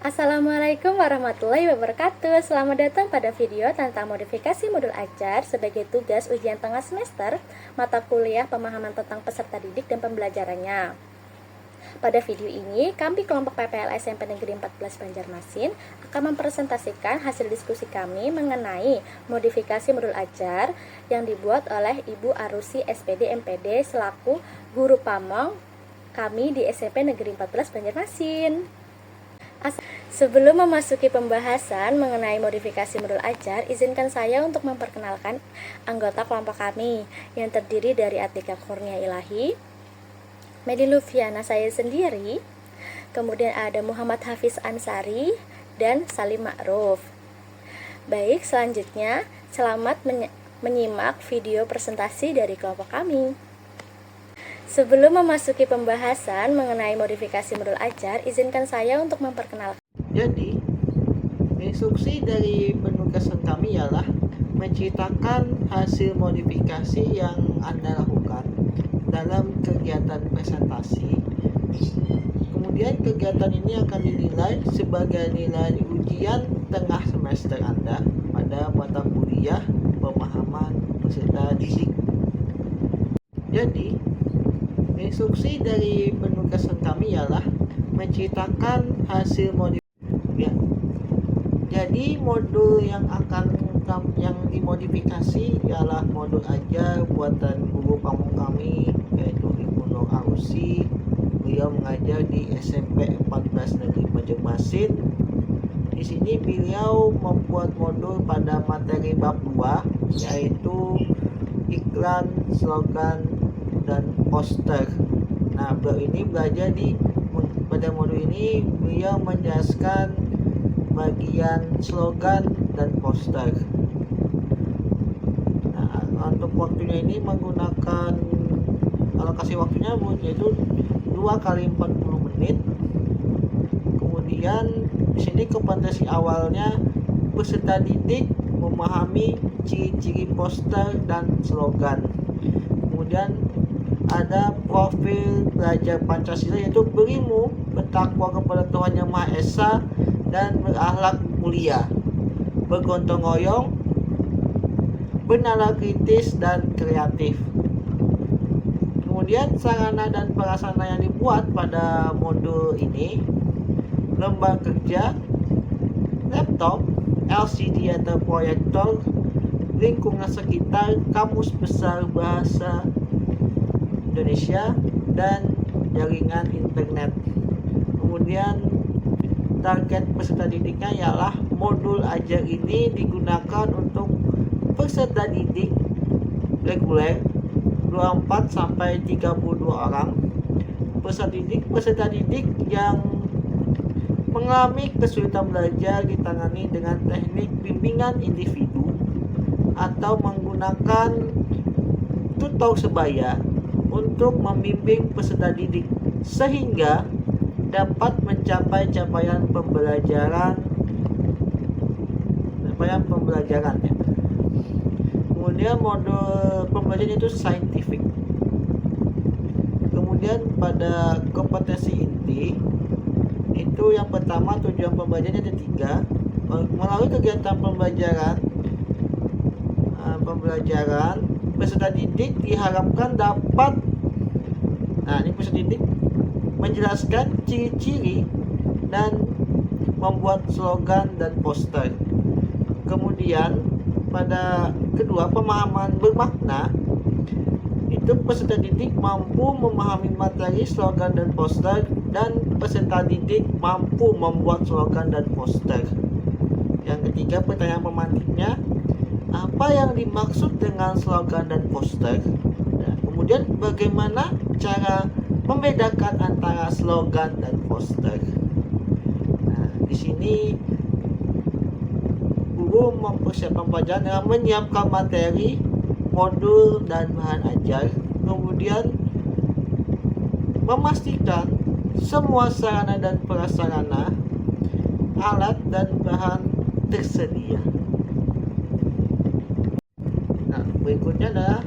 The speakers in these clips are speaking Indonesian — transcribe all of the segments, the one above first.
Assalamualaikum warahmatullahi wabarakatuh. Selamat datang pada video tentang modifikasi modul ajar sebagai tugas ujian tengah semester mata kuliah pemahaman tentang peserta didik dan pembelajarannya. Pada video ini, kami kelompok PPL SMP Negeri 14 Banjarmasin akan mempresentasikan hasil diskusi kami mengenai modifikasi modul ajar yang dibuat oleh Ibu Arusi SPD MPD selaku guru pamong kami di SMP Negeri 14 Banjarmasin. Sebelum memasuki pembahasan mengenai modifikasi modul ajar, izinkan saya untuk memperkenalkan anggota kelompok kami yang terdiri dari Atika Kurnia Ilahi, Medi Lufiana saya sendiri, kemudian ada Muhammad Hafiz Ansari, dan Salim Ma'ruf. Baik, selanjutnya selamat menyimak video presentasi dari kelompok kami. Sebelum memasuki pembahasan mengenai modifikasi modul ajar, izinkan saya untuk memperkenalkan. Jadi, instruksi dari penugasan kami ialah menceritakan hasil modifikasi yang Anda lakukan dalam kegiatan presentasi. Kemudian kegiatan ini akan dinilai sebagai nilai ujian tengah semester Anda pada mata kuliah pemahaman peserta didik. Jadi, instruksi dari penugasan kami ialah menceritakan hasil modifikasi. Jadi modul yang dimodifikasi ialah modul ajar buatan guru pamong kami, yaitu Ibu Nur Arusi. Beliau mengajar di SMP 14 Negeri Banjarmasin. Di sini beliau membuat modul pada materi bab 2, yaitu iklan, slogan, dan poster. Nah, pada modul ini beliau menjelaskan bagian slogan dan poster. Nah, untuk waktunya ini menggunakan alokasi waktunya yaitu 2 kali 40 menit. Kemudian di sini kompetensi awalnya peserta didik memahami ciri-ciri poster dan slogan. Kemudian ada profil belajar Pancasila, yaitu berilmu, bertakwa kepada Tuhan Yang Maha Esa, dan berakhlak mulia, bergotong royong, bernalar kritis dan kreatif. Kemudian sarana dan prasarana yang dibuat pada modul ini: lembar kerja, laptop, LCD atau proyektor, lingkungan sekitar, kamus besar bahasa Indonesia, dan jaringan internet. Kemudian target peserta didiknya ialah modul ajar ini digunakan untuk peserta didik reguler 24 sampai 32 orang. Peserta didik yang mengalami kesulitan belajar ditangani dengan teknik bimbingan individu atau menggunakan tutor sebaya untuk membimbing peserta didik sehingga dapat mencapai capaian pembelajaran ya. Kemudian modul pembelajaran itu scientific. Kemudian pada kompetensi inti itu yang pertama, tujuan pembelajaran ada 3. Melalui kegiatan pembelajaran peserta didik diharapkan dapat peserta didik menjelaskan ciri-ciri dan membuat slogan dan poster. Kemudian pada kedua, pemahaman bermakna, itu peserta didik mampu memahami materi slogan dan poster, dan peserta didik mampu membuat slogan dan poster. Yang ketiga, pertanyaan pemantiknya, apa yang dimaksud dengan slogan dan poster? Nah, kemudian bagaimana cara membedakan antara slogan dan poster? Nah, di sini guru mempersiapkan pelajar dengan menyiapkan materi, modul, dan bahan ajar. Kemudian memastikan semua sarana dan prasarana, alat dan bahan tersedia. Nah, berikutnya adalah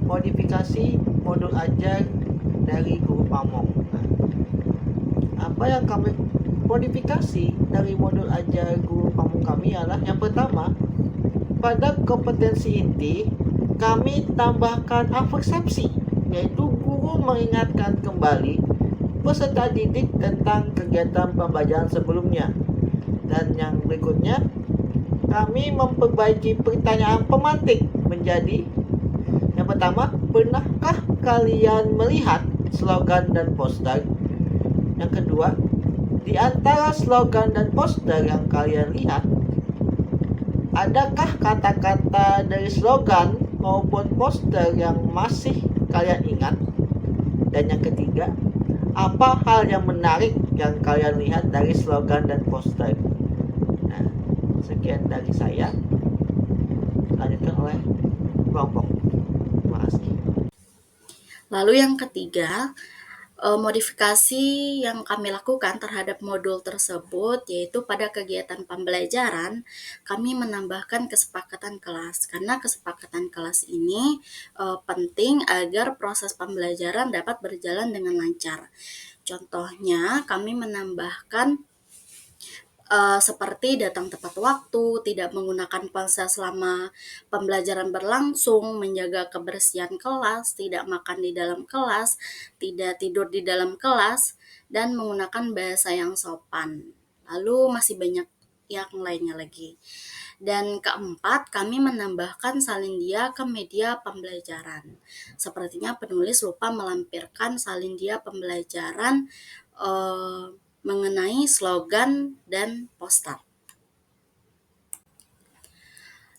modifikasi modul ajar dari guru pamong. Apa yang kami modifikasi dari modul ajar guru pamung kami adalah yang pertama, pada kompetensi inti kami tambahkan persepsi, yaitu guru mengingatkan kembali peserta didik tentang kegiatan pembelajaran sebelumnya. Dan yang berikutnya, kami memperbaiki pertanyaan pemantik menjadi yang pertama, pernahkah kalian melihat slogan dan poster? Yang kedua, di antara slogan dan poster yang kalian lihat, adakah kata-kata dari slogan maupun poster yang masih kalian ingat? Dan yang ketiga, apa hal yang menarik yang kalian lihat dari slogan dan poster? Nah, sekian dari saya. Lanjutkan oleh kelompok. Terima kasih. Lalu yang ketiga, modifikasi yang kami lakukan terhadap modul tersebut yaitu pada kegiatan pembelajaran kami menambahkan kesepakatan kelas, karena kesepakatan kelas ini penting agar proses pembelajaran dapat berjalan dengan lancar. Contohnya kami menambahkan seperti datang tepat waktu, tidak menggunakan ponsel selama pembelajaran berlangsung, menjaga kebersihan kelas, tidak makan di dalam kelas, tidak tidur di dalam kelas, dan menggunakan bahasa yang sopan. Lalu masih banyak yang lainnya lagi. Dan keempat, kami menambahkan salindia ke media pembelajaran. Sepertinya penulis lupa melampirkan salindia pembelajaran mengenai slogan dan poster.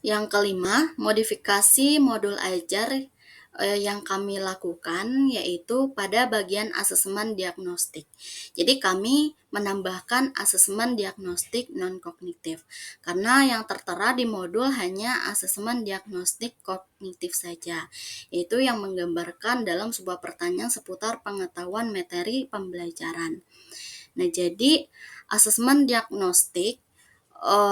Yang kelima, modifikasi modul ajar yang kami lakukan yaitu pada bagian asesmen diagnostik. Jadi kami menambahkan asesmen diagnostik non-kognitif, karena yang tertera di modul hanya asesmen diagnostik kognitif saja, yaitu yang menggambarkan dalam sebuah pertanyaan seputar pengetahuan materi pembelajaran. Nah, jadi asesmen diagnostik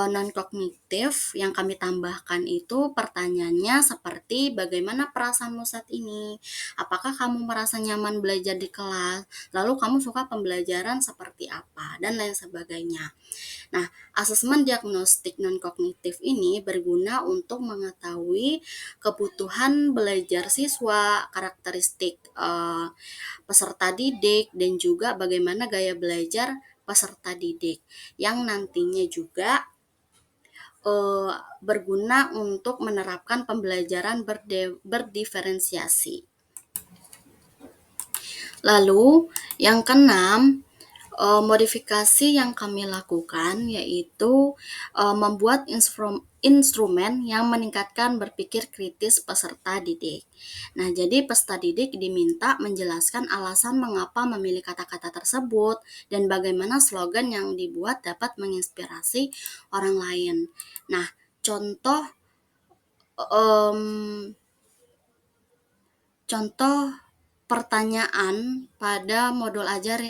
non-kognitif yang kami tambahkan itu pertanyaannya seperti bagaimana perasaanmu saat ini? Apakah kamu merasa nyaman belajar di kelas? Lalu kamu suka pembelajaran seperti apa? Dan lain sebagainya. Nah, asesmen diagnostik non-kognitif ini berguna untuk mengetahui kebutuhan belajar siswa, karakteristik peserta didik, dan juga bagaimana gaya belajar peserta didik yang nantinya juga berguna untuk menerapkan pembelajaran berdiferensiasi. Lalu yang keenam, modifikasi yang kami lakukan yaitu membuat instrumen yang meningkatkan berpikir kritis peserta didik. Nah, jadi peserta didik diminta menjelaskan alasan mengapa memilih kata-kata tersebut dan bagaimana slogan yang dibuat dapat menginspirasi orang lain. Nah, contoh pertanyaan pada modul ajar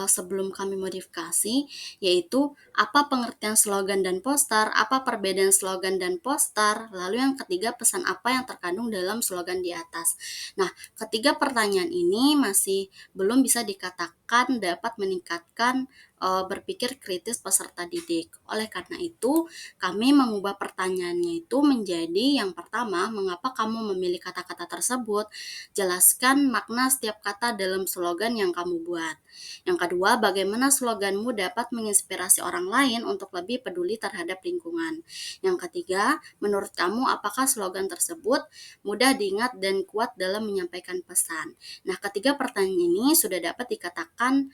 sebelum kami modifikasi yaitu apa pengertian slogan dan poster, apa perbedaan slogan dan poster, lalu yang ketiga pesan apa yang terkandung dalam slogan di atas. Nah, ketiga pertanyaan ini masih belum bisa dikatakan dapat meningkatkan berpikir kritis peserta didik. Oleh karena itu, kami mengubah pertanyaannya itu menjadi yang pertama, mengapa kamu memilih kata-kata tersebut? Jelaskan makna setiap kata dalam slogan yang kamu buat. Yang kedua, bagaimana sloganmu dapat menginspirasi orang lain untuk lebih peduli terhadap lingkungan. Yang ketiga, menurut kamu apakah slogan tersebut mudah diingat dan kuat dalam menyampaikan pesan? Nah, ketiga pertanyaan ini sudah dapat dikatakan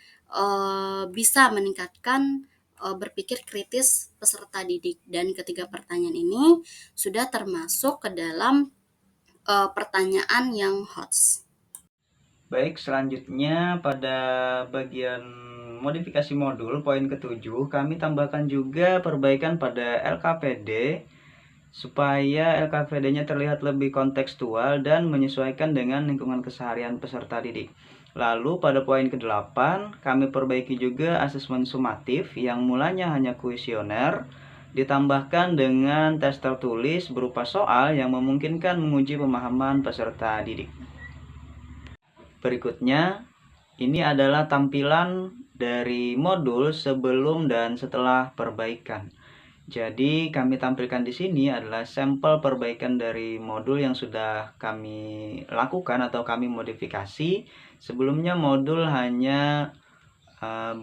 bisa meningkatkan berpikir kritis peserta didik, dan ketiga pertanyaan ini sudah termasuk ke dalam pertanyaan yang HOTS. Baik, selanjutnya pada bagian modifikasi modul poin ke-7 kami tambahkan juga perbaikan pada LKPD supaya LKPD-nya terlihat lebih kontekstual dan menyesuaikan dengan lingkungan keseharian peserta didik. Lalu pada poin ke-8 kami perbaiki juga asesmen sumatif yang mulanya hanya kuesioner ditambahkan dengan tes tertulis berupa soal yang memungkinkan menguji pemahaman peserta didik. Berikutnya, ini adalah tampilan dari modul sebelum dan setelah perbaikan. Jadi kami tampilkan di sini adalah sampel perbaikan dari modul yang sudah kami lakukan atau kami modifikasi. Sebelumnya modul hanya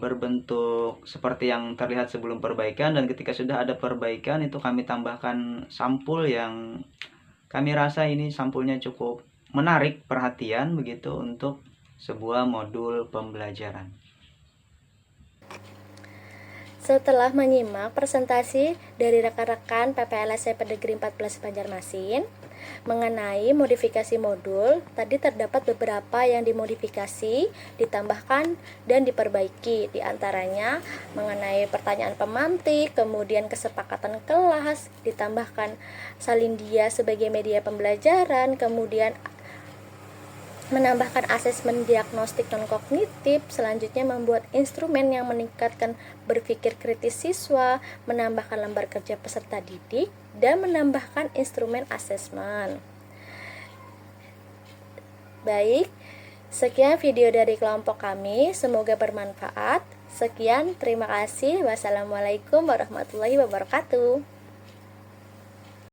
berbentuk seperti yang terlihat sebelum perbaikan, dan ketika sudah ada perbaikan itu kami tambahkan sampul yang kami rasa ini sampulnya cukup menarik perhatian begitu untuk sebuah modul pembelajaran. Setelah menyimak presentasi dari rekan-rekan PPLSC Pedegri 14 Banjarmasin mengenai modifikasi modul, tadi terdapat beberapa yang dimodifikasi, ditambahkan, dan diperbaiki. Di antaranya mengenai pertanyaan pemantik, kemudian kesepakatan kelas, ditambahkan salindia sebagai media pembelajaran, kemudian menambahkan asesmen diagnostik non-kognitif, selanjutnya membuat instrumen yang meningkatkan berpikir kritis siswa, menambahkan lembar kerja peserta didik, dan menambahkan instrumen asesmen. Baik, sekian video dari kelompok kami, semoga bermanfaat. Sekian, terima kasih. Wassalamualaikum warahmatullahi wabarakatuh.